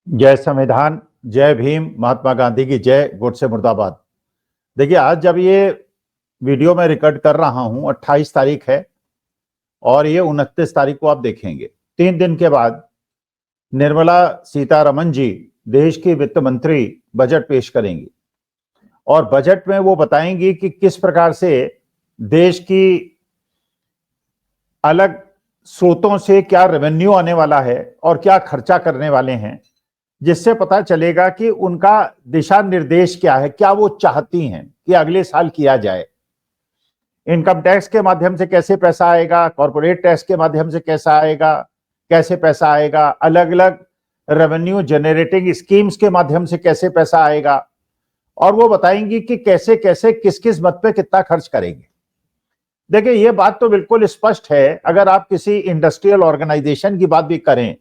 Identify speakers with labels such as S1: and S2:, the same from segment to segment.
S1: जय संविधान, जय भीम, महात्मा गांधी की जय, गोडसे मुर्दाबाद। देखिए, आज जब ये वीडियो मैं रिकॉर्ड कर रहा हूं 28 तारीख है और ये 29 तारीख को आप देखेंगे। 3 दिन के बाद निर्मला सीतारमण जी देश की वित्त मंत्री बजट पेश करेंगी और बजट में वो बताएंगी कि किस प्रकार से देश की अलग स्रोतों से क्या रेवेन्यू आने वाला है और क्या खर्चा करने वाले हैं, जिससे पता चलेगा कि उनका दिशा निर्देश क्या है, क्या वो चाहती हैं कि अगले साल किया जाए। इनकम टैक्स के माध्यम से कैसे पैसा आएगा, कॉर्पोरेट टैक्स के माध्यम से कैसे पैसा आएगा, अलग अलग रेवेन्यू जनरेटिंग स्कीम्स के माध्यम से कैसे पैसा आएगा, और वो बताएंगी कि कैसे कैसे किस किस मत पे कितना खर्च करेंगे। देखिए, ये बात तो बिल्कुल स्पष्ट है। अगर आप किसी इंडस्ट्रियल ऑर्गेनाइजेशन की बात भी करें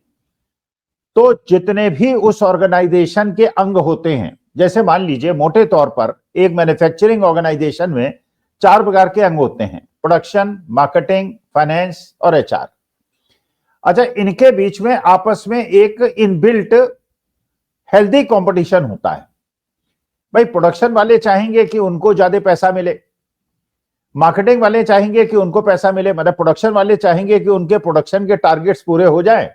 S1: तो जितने भी उस ऑर्गेनाइजेशन के अंग होते हैं, जैसे मान लीजिए मोटे तौर पर एक मैन्युफैक्चरिंग ऑर्गेनाइजेशन में 4 प्रकार के अंग होते हैं: प्रोडक्शन, मार्केटिंग, फाइनेंस और एचआर। अच्छा, इनके बीच में आपस में एक इनबिल्ट हेल्दी कंपटीशन होता है। भाई, प्रोडक्शन वाले चाहेंगे कि उनको ज्यादा पैसा मिले, मार्केटिंग वाले चाहेंगे कि उनको पैसा मिले, मतलब प्रोडक्शन वाले चाहेंगे कि उनके प्रोडक्शन के टारगेट्स पूरे हो जाएं,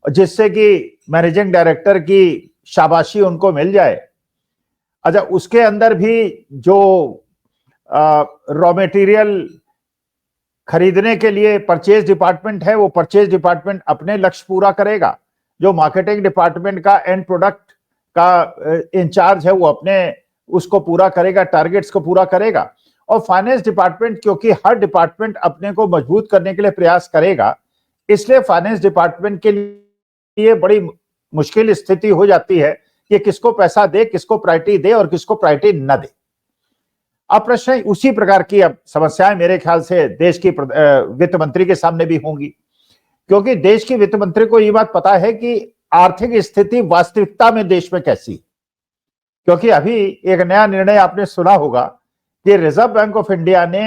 S1: जिससे कि मैनेजिंग डायरेक्टर की शाबाशी उनको मिल जाए। अच्छा, उसके अंदर भी जो रॉ मटेरियल खरीदने के लिए परचेज डिपार्टमेंट है, वो परचेज डिपार्टमेंट अपने लक्ष्य पूरा करेगा। जो मार्केटिंग डिपार्टमेंट का एंड प्रोडक्ट का इंचार्ज है, वो अपने उसको पूरा करेगा, टारगेट्स को पूरा करेगा। और फाइनेंस डिपार्टमेंट, क्योंकि हर डिपार्टमेंट अपने को मजबूत करने के लिए प्रयास करेगा, इसलिए फाइनेंस डिपार्टमेंट के लिए बड़ी मुश्किल स्थिति हो जाती है कि किसको पैसा दे, किसको प्रायोरिटी दे और किसको प्रायोरिटी न दे। अब प्रश्न उसी प्रकार की अब समस्याएं मेरे ख्याल से देश की वित्त मंत्री के सामने भी होंगी, क्योंकि देश की वित्त मंत्री को यह बात पता है कि आर्थिक स्थिति वास्तविकता में देश में कैसी। क्योंकि अभी एक नया निर्णय आपने सुना होगा कि रिजर्व बैंक ऑफ इंडिया ने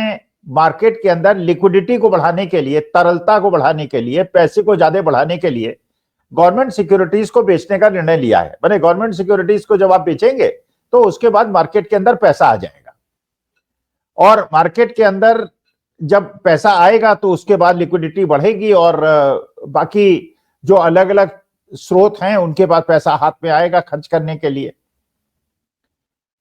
S1: मार्केट के अंदर लिक्विडिटी को बढ़ाने के लिए, तरलता को बढ़ाने के लिए, पैसे को ज्यादा बढ़ाने के लिए गवर्नमेंट सिक्योरिटीज को बेचने का निर्णय लिया है। मैंने गवर्नमेंट सिक्योरिटीज को जब आप बेचेंगे तो उसके बाद मार्केट के अंदर पैसा आ जाएगा, और मार्केट के अंदर जब पैसा आएगा तो उसके बाद लिक्विडिटी बढ़ेगी और बाकी जो अलग अलग स्रोत हैं उनके पास पैसा हाथ में आएगा खर्च करने के लिए।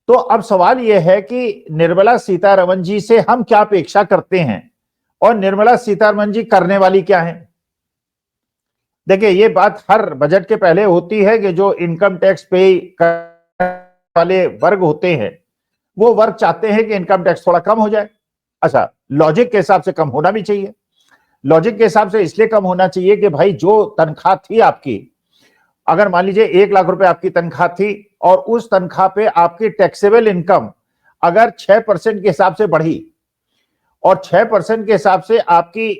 S1: तो अब सवाल यह है कि निर्मला सीतारमण जी से हम क्या अपेक्षा करते हैं और निर्मला सीतारमण जी करने वाली क्या है। देखिए, ये बात हर बजट के पहले होती है कि जो इनकम टैक्स पे करने वाले वर्ग होते हैं, वो वर्ग चाहते हैं कि इनकम टैक्स थोड़ा कम हो जाए। अच्छा, लॉजिक के हिसाब से कम होना भी चाहिए। लॉजिक के हिसाब से इसलिए कम होना चाहिए कि भाई, जो तनख्वाह थी आपकी, अगर मान लीजिए 1 लाख रुपए आपकी तनख्वाह थी और उस तनख्वाह पे आपकी टैक्सेबल इनकम अगर 6% के हिसाब से बढ़ी और 6% के हिसाब से आपकी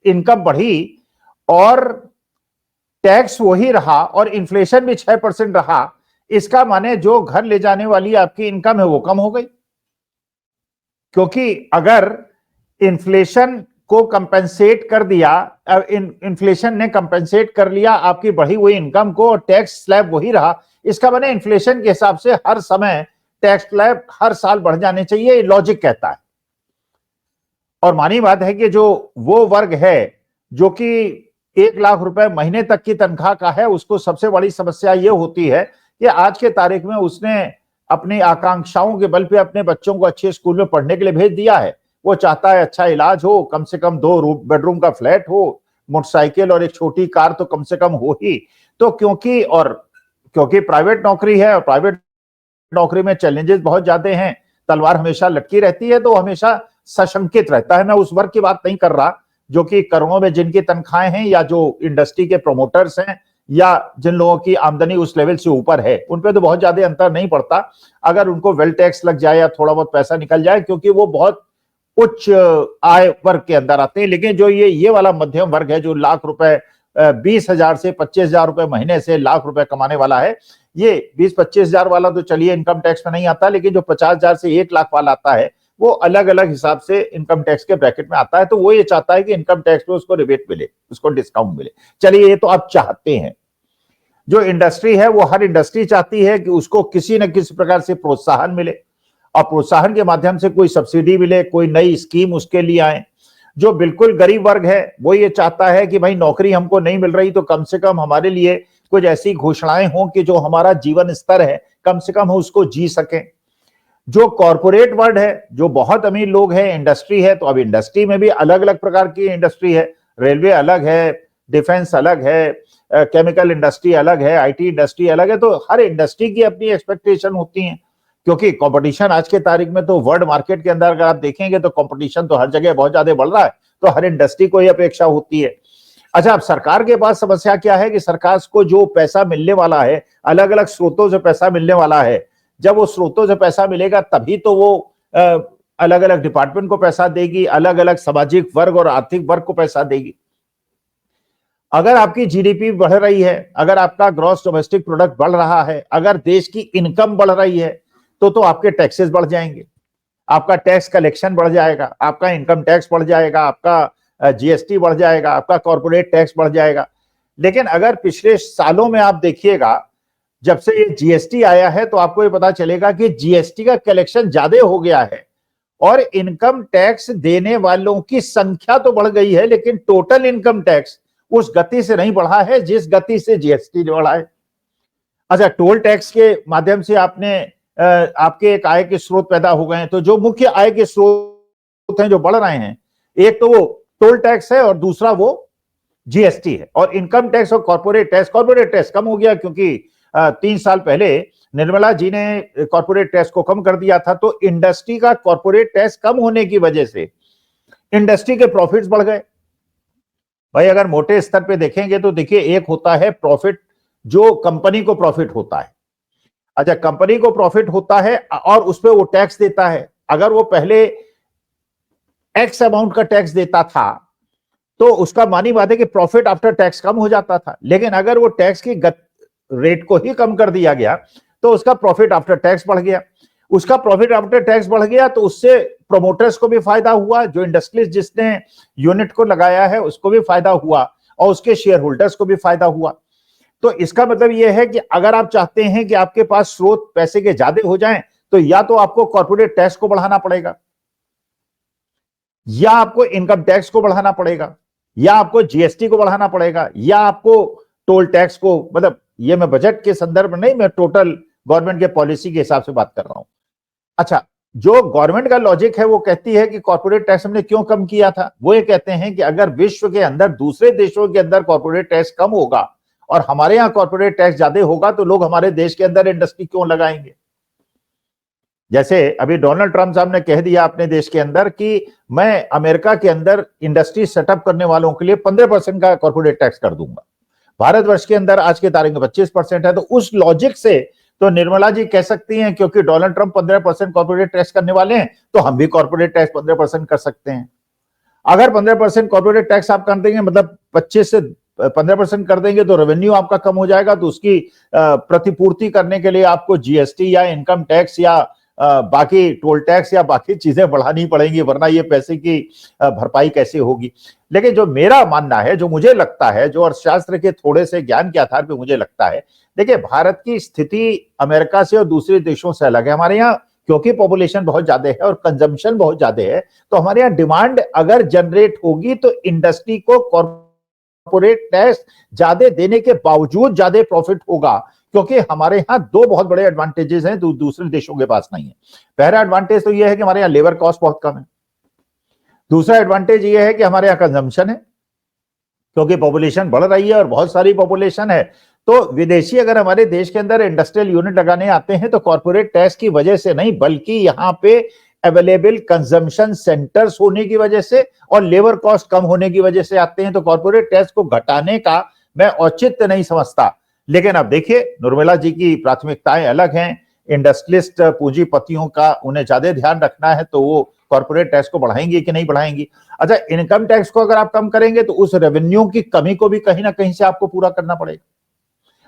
S1: इनकम बढ़ी और टैक्स वही रहा और इन्फ्लेशन भी 6% रहा, इसका माने जो घर ले जाने वाली आपकी इनकम है वो कम हो गई। क्योंकि अगर इन्फ्लेशन को कंपेंसेट कर दिया, इन्फ्लेशन ने कंपेंसेट कर लिया आपकी बढ़ी हुई इनकम को और टैक्स स्लैब वही रहा, इसका माने इन्फ्लेशन के हिसाब से हर समय टैक्स स्लैब हर साल बढ़ जाने चाहिए, ये लॉजिक कहता है। और मानी बात है कि जो वो वर्ग है जो कि 1 लाख रुपए महीने तक की तनख्वाह का है, उसको सबसे बड़ी समस्या ये होती है कि आज के तारीख में उसने अपनी आकांक्षाओं के बल पे अपने बच्चों को अच्छे स्कूल में पढ़ने के लिए भेज दिया है। वो चाहता है अच्छा इलाज हो, कम से कम 2 बेडरूम का फ्लैट हो, मोटरसाइकिल और एक छोटी कार तो कम से कम हो ही। तो क्योंकि प्राइवेट नौकरी है और प्राइवेट नौकरी में चैलेंजेस बहुत ज्यादा हैं, तलवार हमेशा लटकी रहती है, तो हमेशा सशंकित रहता है। मैं उस वर्ग की बात नहीं कर रहा जो कि करोड़ों में जिनकी तनख्वाहें हैं, या जो इंडस्ट्री के प्रोमोटर्स हैं, या जिन लोगों की आमदनी उस लेवल से ऊपर है, उन पे तो बहुत ज्यादा अंतर नहीं पड़ता अगर उनको वेल टैक्स लग जाए या थोड़ा बहुत पैसा निकल जाए, क्योंकि वो बहुत उच्च आय वर्ग के अंदर आते हैं। लेकिन जो ये वाला मध्यम वर्ग है, जो लाख रुपए 20,000 से 25,000 रुपए महीने से लाख रुपए कमाने वाला है, ये 20-25 हजार वाला तो चलिए इनकम टैक्स में नहीं आता, लेकिन जो 50,000 से 1 लाख वाला आता है वो अलग अलग हिसाब से इनकम टैक्स के ब्रैकेट में आता है। तो वो ये चाहता है कि इनकम टैक्स में उसको रिबेट मिले, उसको डिस्काउंट मिले। चलिए, ये तो आप चाहते हैं। जो इंडस्ट्री है वो हर इंडस्ट्री चाहती है कि उसको किसी न किसी प्रकार से प्रोत्साहन मिले और प्रोत्साहन के माध्यम से कोई सब्सिडी मिले, कोई नई स्कीम उसके लिए आए। जो बिल्कुल गरीब वर्ग है वो ये चाहता है कि भाई नौकरी हमको नहीं मिल रही तो कम से कम हमारे लिए कुछ ऐसी घोषणाएं हों कि जो हमारा जीवन स्तर है कम से कम हम उसको जी सकें। जो कॉरपोरेट वर्ल्ड है, जो बहुत अमीर लोग हैं, इंडस्ट्री है, तो अब इंडस्ट्री में भी अलग अलग प्रकार की इंडस्ट्री है, रेलवे अलग है, डिफेंस अलग है, केमिकल इंडस्ट्री अलग है, आईटी इंडस्ट्री अलग है। तो हर इंडस्ट्री की अपनी एक्सपेक्टेशन होती है, क्योंकि कंपटीशन आज के तारीख में तो वर्ल्ड मार्केट के अंदर अगर आप देखेंगे तो कंपटीशन तो हर जगह बहुत ज्यादा बढ़ रहा है, तो हर इंडस्ट्री को ये अपेक्षा होती है। अच्छा, अब सरकार के पास समस्या क्या है कि सरकार को जो पैसा मिलने वाला है, अलग अलग स्रोतों से पैसा मिलने वाला है, जब वो स्रोतों से पैसा मिलेगा तभी तो वो अलग अलग डिपार्टमेंट को पैसा देगी, अलग अलग सामाजिक वर्ग और आर्थिक वर्ग को पैसा देगी। अगर आपकी जीडीपी बढ़ रही है, अगर आपका ग्रॉस डोमेस्टिक प्रोडक्ट बढ़ रहा है, अगर देश की इनकम बढ़ रही है, तो आपके टैक्सेस बढ़ जाएंगे, आपका टैक्स कलेक्शन बढ़ जाएगा, आपका इनकम टैक्स बढ़ जाएगा, आपका जीएसटी बढ़ जाएगा, आपका कॉर्पोरेट टैक्स बढ़ जाएगा। लेकिन अगर पिछले सालों में आप देखिएगा, जब से ये जीएसटी आया है तो आपको ये पता चलेगा कि जीएसटी का कलेक्शन ज्यादा हो गया है और इनकम टैक्स देने वालों की संख्या तो बढ़ गई है, लेकिन टोटल इनकम टैक्स उस गति से नहीं बढ़ा है जिस गति से जीएसटी बढ़ा है। अच्छा, टोल टैक्स के माध्यम से आपके एक आय के स्रोत पैदा हो गए हैं, तो जो मुख्य आय के स्रोत हैं जो बढ़ रहे हैं, एक तो वो टोल टैक्स है और दूसरा वो जीएसटी है। और इनकम टैक्स और कॉर्पोरेट टैक्स कम हो गया, क्योंकि 3 साल पहले निर्मला जी ने कॉर्पोरेट टैक्स को कम कर दिया था, तो इंडस्ट्री का कॉर्पोरेट टैक्स कम होने की वजह से इंडस्ट्री के प्रॉफिट्स बढ़ गए। भाई अगर मोटे स्तर पे देखेंगे तो देखिए, एक होता है प्रॉफिट, जो कंपनी को प्रॉफिट होता है। अच्छा, कंपनी को प्रॉफिट होता है और उस पर वो टैक्स देता है। अगर वो पहले एक्स अमाउंट का टैक्स देता था तो उसका मानी बात है कि प्रॉफिट आफ्टर टैक्स कम हो जाता था, लेकिन अगर वो टैक्स की रेट को ही कम कर दिया गया तो उसका प्रॉफिट आफ्टर टैक्स बढ़ गया। उसका प्रॉफिट आफ्टर टैक्स बढ़ गया तो उससे प्रोमोटर्स को भी फायदा हुआ, जो इंडस्ट्रियलिस्ट जिसने यूनिट को लगाया है उसको भी फायदा हुआ और उसके शेयर होल्डर्स को भी फायदा हुआ। तो इसका मतलब यह है कि अगर आप चाहते हैं कि आपके पास स्रोत पैसे के ज्यादा हो जाएं, तो या तो आपको कॉर्पोरेट टैक्स को बढ़ाना पड़ेगा, या आपको इनकम टैक्स को बढ़ाना पड़ेगा, या आपको जीएसटी को बढ़ाना पड़ेगा, या आपको टोल टैक्स को, मतलब ये मैं बजट के संदर्भ में नहीं, मैं टोटल गवर्नमेंट के पॉलिसी के हिसाब से बात कर रहा हूं। अच्छा, जो गवर्नमेंट का लॉजिक है वो कहती है कि कॉर्पोरेट टैक्स हमने क्यों कम किया था, वो ये कहते हैं कि अगर विश्व के अंदर दूसरे देशों के अंदर कॉर्पोरेट टैक्स कम होगा और हमारे यहां कॉर्पोरेट टैक्स ज्यादा होगा तो लोग हमारे देश के अंदर इंडस्ट्री क्यों लगाएंगे। जैसे अभी डोनाल्ड ट्रंप साहब ने कह दिया अपने देश के अंदर कि मैं अमेरिका के अंदर इंडस्ट्री सेटअप करने वालों के लिए 15% का कॉर्पोरेट टैक्स कर दूंगा। भारतवर्ष के अंदर आज के तारीख में 25% है, तो उस लॉजिक से तो निर्मला जी कह सकती हैं क्योंकि डोनाल्ड ट्रंप 15% कॉर्पोरेट टैक्स करने वाले हैं तो हम भी कॉर्पोरेट टैक्स 15% कर सकते हैं। अगर 15% कॉर्पोरेट टैक्स आप कर देंगे, मतलब 25 से 15% कर देंगे, तो रेवेन्यू आपका कम हो जाएगा, तो उसकी प्रतिपूर्ति करने के लिए आपको जीएसटी या इनकम टैक्स या बाकी टोल टैक्स या बाकी चीजें बढ़ानी पड़ेंगी, वरना ये पैसे की भरपाई कैसे होगी। लेकिन जो मेरा मानना है, जो मुझे लगता है, जो अर्थशास्त्र के थोड़े से ज्ञान के आधार पे मुझे लगता है, देखिए भारत की स्थिति अमेरिका से और दूसरे देशों से अलग है। हमारे यहाँ क्योंकि पॉपुलेशन बहुत ज्यादा है और कंजम्पशन बहुत ज्यादा है, तो हमारे यहाँ डिमांड अगर जनरेट होगी तो इंडस्ट्री को कॉर्पोरेट टैक्स ज्यादा देने के बावजूद ज्यादा प्रॉफिट होगा, क्योंकि हमारे यहाँ दो बहुत बड़े एडवांटेजेस हैं जो दूसरे देशों के पास नहीं है। पहला एडवांटेज तो यह है कि हमारे यहाँ लेबर कॉस्ट बहुत कम है। दूसरा एडवांटेज यह है कि हमारे यहाँ कंजम्पशन है, क्योंकि पॉपुलेशन बढ़ रही है और बहुत सारी पॉपुलेशन है। तो विदेशी अगर हमारे देश के अंदर इंडस्ट्रियल यूनिट लगाने आते हैं तो कॉर्पोरेट टैक्स की वजह से नहीं, बल्कि यहाँ पे अवेलेबल कंजम्पशन सेंटर्स होने की वजह से और लेबर कॉस्ट कम होने की वजह से आते हैं। तो कॉर्पोरेट टैक्स को घटाने का मैं औचित्य नहीं समझता। लेकिन अब देखिए, निर्मला जी की प्राथमिकताएं अलग हैं। इंडस्ट्रियलिस्ट पूंजीपतियों का उन्हें ज्यादा ध्यान रखना है, तो वो कॉर्पोरेट टैक्स को बढ़ाएंगे कि नहीं बढ़ाएंगी। अच्छा, इनकम टैक्स को अगर आप कम करेंगे तो उस रेवेन्यू की कमी को भी कहीं ना कहीं से आपको पूरा करना पड़ेगा।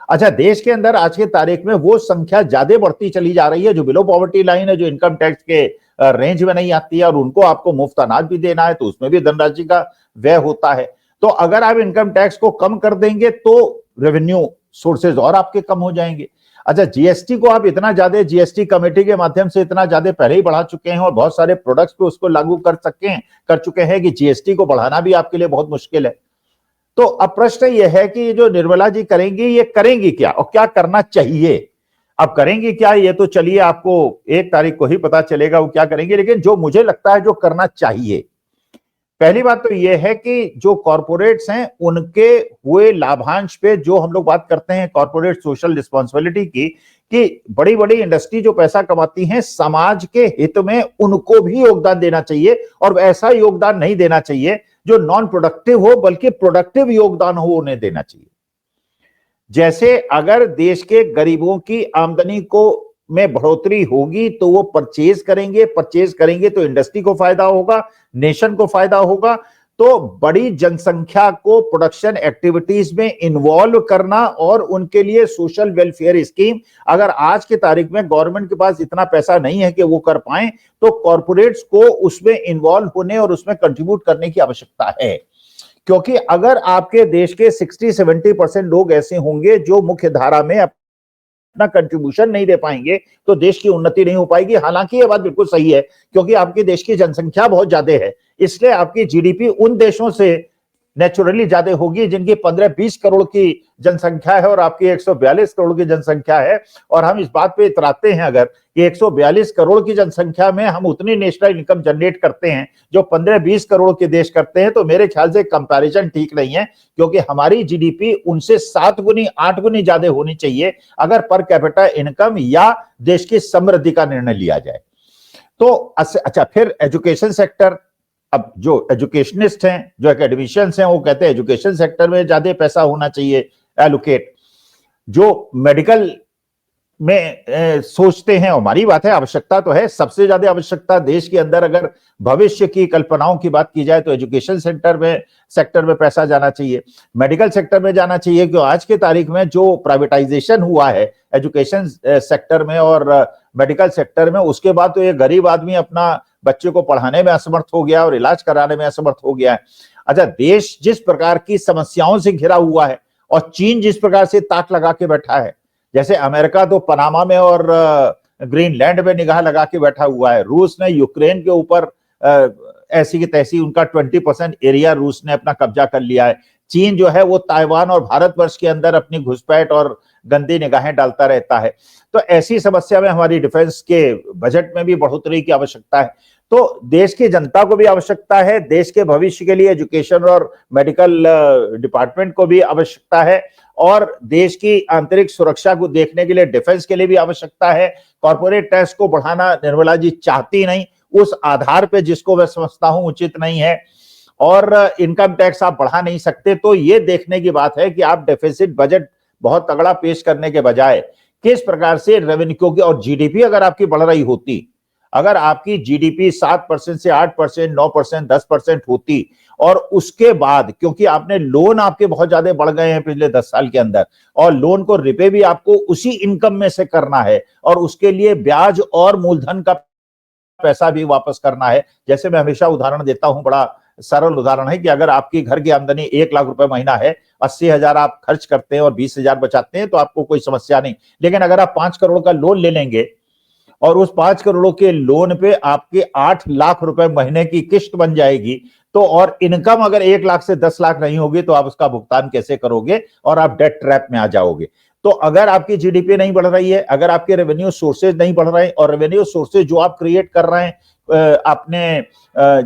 S1: अच्छा, देश के अंदर आज की तारीख में वो संख्या ज्यादा बढ़ती चली जा रही है जो बिलो पॉवर्टी लाइन है, जो इनकम टैक्स के रेंज में नहीं आती है, और उनको आपको मुफ्त अनाज भी देना है, तो उसमें भी धनराशि का व्यय होता है। तो अगर आप इनकम टैक्स को कम कर देंगे तो रेवेन्यू सोर्सेज और आपके कम हो जाएंगे। अच्छा, जीएसटी को आप इतना ज्यादा जीएसटी कमेटी के माध्यम से इतना ज्यादा पहले ही बढ़ा चुके हैं और बहुत सारे प्रोडक्ट्स पे उसको लागू कर चुके हैं कि जीएसटी को बढ़ाना भी आपके लिए बहुत मुश्किल है। तो अब प्रश्न यह है कि जो निर्मला जी करेंगी, ये करेंगी क्या और क्या करना चाहिए? अब करेंगी क्या, ये तो चलिए आपको 1 तारीख को ही पता चलेगा वो क्या करेंगे। लेकिन जो मुझे लगता है जो करना चाहिए, पहली बात तो यह है कि जो कॉरपोरेट्स हैं उनके हुए लाभांश पे जो हम लोग बात करते हैं कॉरपोरेट सोशल रिस्पॉन्सिबिलिटी की, कि बड़ी बड़ी इंडस्ट्री जो पैसा कमाती हैं समाज के हित में उनको भी योगदान देना चाहिए, और ऐसा योगदान नहीं देना चाहिए जो नॉन प्रोडक्टिव हो, बल्कि प्रोडक्टिव योगदान हो उन्हें देना चाहिए। जैसे अगर देश के गरीबों की आमदनी को में बढ़ोतरी होगी तो वो परचेज करेंगे तो इंडस्ट्री को फायदा होगा, नेशन को फायदा होगा। तो बड़ी जनसंख्या को प्रोडक्शन एक्टिविटीज में इन्वॉल्व करना और उनके लिए सोशल वेलफेयर स्कीम, अगर आज की तारीख में गवर्नमेंट के पास इतना पैसा नहीं है कि वो कर पाए, तो कॉरपोरेट्स को उसमें इन्वॉल्व होने और उसमें कंट्रीब्यूट करने की आवश्यकता है। क्योंकि अगर आपके देश के 60-70% लोग ऐसे होंगे जो मुख्य धारा में अपना कंट्रीब्यूशन नहीं दे पाएंगे, तो देश की उन्नति नहीं हो पाएगी। हालांकि ये बात बिल्कुल सही है, क्योंकि आपके देश की जनसंख्या बहुत ज्यादा है, इसलिए आपकी जीडीपी उन देशों से नेचुरली ज्यादा होगी जिनकी 15-20 करोड़ की जनसंख्या है और आपकी 142 करोड़ की जनसंख्या है। और हम इस बात पे इतराते हैं अगर कि 142 करोड़ की जनसंख्या में हम उतनी नेशनल इनकम जनरेट करते हैं जो 15-20 करोड़ के देश करते हैं, तो मेरे ख्याल से कंपैरिजन ठीक नहीं है, क्योंकि हमारी जीडीपी उनसे 7 गुनी 8 गुनी ज्यादा होनी चाहिए अगर पर कैपिटा इनकम या देश की समृद्धि का निर्णय लिया जाए तो। अच्छा, फिर एजुकेशन सेक्टर। अब जो एजुकेशनिस्ट हैं, जो एकेडमिशियंस हैं, वो कहते हैं एजुकेशन सेक्टर में ज्यादा पैसा होना चाहिए एलोकेट। जो मेडिकल में सोचते हैं, हमारी बात है, आवश्यकता तो है, सबसे ज्यादा आवश्यकता देश के अंदर अगर भविष्य की कल्पनाओं की बात की जाए तो एजुकेशन सेक्टर में पैसा जाना चाहिए, मेडिकल सेक्टर में जाना चाहिए। क्योंकि आज के तारीख में जो प्राइवेटाइजेशन हुआ है एजुकेशन सेक्टर में और मेडिकल सेक्टर में, उसके बाद तो ये गरीब आदमी अपना बच्चे को पढ़ाने में असमर्थ हो गया और इलाज कराने में असमर्थ हो गया है। अच्छा, देश जिस प्रकार की समस्याओं से घिरा हुआ है और चीन जिस प्रकार से ताक लगा के बैठा है, जैसे अमेरिका तो पनामा में और ग्रीनलैंड में निगाह लगा के बैठा हुआ है, रूस ने यूक्रेन के ऊपर ऐसी की तैसी उनका 20% एरिया रूस ने अपना कब्जा कर लिया है। चीन जो है वो ताइवान और भारतवर्ष के अंदर अपनी घुसपैठ और गंदी निगाहें डालता रहता है। तो ऐसी समस्या में हमारी डिफेंस के बजट में भी बढ़ोतरी की आवश्यकता है। तो देश की जनता को भी आवश्यकता है, देश के भविष्य के लिए एजुकेशन और मेडिकल डिपार्टमेंट को भी आवश्यकता है, और देश की आंतरिक सुरक्षा को देखने के लिए डिफेंस के लिए भी आवश्यकता है। कॉर्पोरेट टैक्स को बढ़ाना निर्मला जी चाहती नहीं, उस आधार पे जिसको मैं समझता हूं उचित नहीं है, और इनकम टैक्स आप बढ़ा नहीं सकते। तो ये देखने की बात है कि आप डेफिसिट बजट बहुत तगड़ा पेश करने के बजाय किस प्रकार से रेवेन्यू, क्योंकि और जीडीपी अगर आपकी बढ़ रही होती, अगर आपकी जीडीपी 7% से 8%, 9%, 10% होती, और उसके बाद क्योंकि आपने लोन आपके बहुत ज्यादा बढ़ गए हैं पिछले 10 साल के अंदर, और लोन को रिपे भी आपको उसी इनकम में से करना है, और उसके लिए ब्याज और मूलधन का पैसा भी वापस करना है। जैसे मैं हमेशा उदाहरण देता हूं, बड़ा सरल उदाहरण है कि अगर आपकी घर की आमदनी 1 लाख रुपए महीना है, 80,000 आप खर्च करते हैं और 20,000 बचाते हैं तो आपको कोई समस्या नहीं। लेकिन अगर आप 5 करोड़ का लोन ले लेंगे और उस 5 करोड़ के लोन पे आपके 8 लाख रुपए महीने की किस्त बन जाएगी, तो और इनकम अगर 1 लाख से 10 लाख नहीं होगी तो आप उसका भुगतान कैसे करोगे, और आप डेट ट्रैप में आ जाओगे। तो अगर आपकी जीडीपी नहीं बढ़ रही है, अगर आपके रेवेन्यू सोर्सेज नहीं बढ़ रहे हैं, और रेवेन्यू सोर्सेज जो आप क्रिएट कर रहे हैं अपने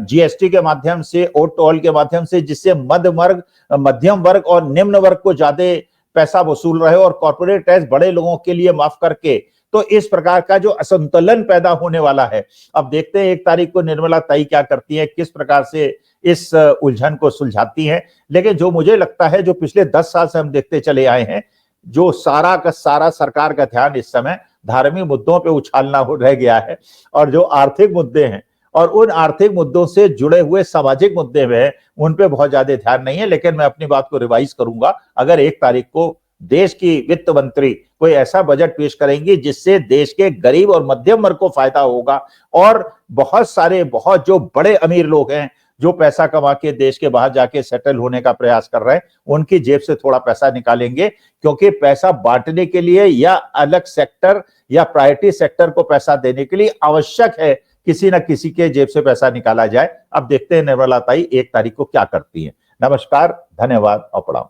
S1: जीएसटी के माध्यम से, और टोल के माध्यम से, जिससे मध्यम वर्ग और निम्न वर्ग को ज्यादा पैसा वसूल रहे हो, और कॉर्पोरेट टैक्स बड़े लोगों के लिए माफ करके, तो इस प्रकार का जो असंतुलन पैदा होने वाला है। अब देखते हैं 1 तारीख को निर्मला ताई क्या करती है, किस प्रकार से इस उलझन को सुलझाती है। लेकिन जो मुझे लगता है, जो पिछले 10 साल से हम देखते चले आए हैं, जो सारा का सारा सरकार का ध्यान इस समय धार्मिक मुद्दों पे उछालना हो रह गया है, और जो आर्थिक मुद्दे हैं और उन आर्थिक मुद्दों से जुड़े हुए सामाजिक मुद्दे में उन पे बहुत ज्यादा ध्यान नहीं है। लेकिन मैं अपनी बात को रिवाइज करूंगा, अगर 1 तारीख को देश की वित्त मंत्री कोई ऐसा बजट पेश करेंगी जिससे देश के गरीब और मध्यम वर्ग को फायदा होगा, और बहुत जो बड़े अमीर लोग हैं जो पैसा कमा के देश के बाहर जाके सेटल होने का प्रयास कर रहे हैं, उनकी जेब से थोड़ा पैसा निकालेंगे, क्योंकि पैसा बांटने के लिए या अलग सेक्टर या प्रायोरिटी सेक्टर को पैसा देने के लिए आवश्यक है किसी न किसी के जेब से पैसा निकाला जाए। अब देखते हैं निर्मला ताई 1 तारीख को क्या करती है। नमस्कार, धन्यवाद और प्रणाम।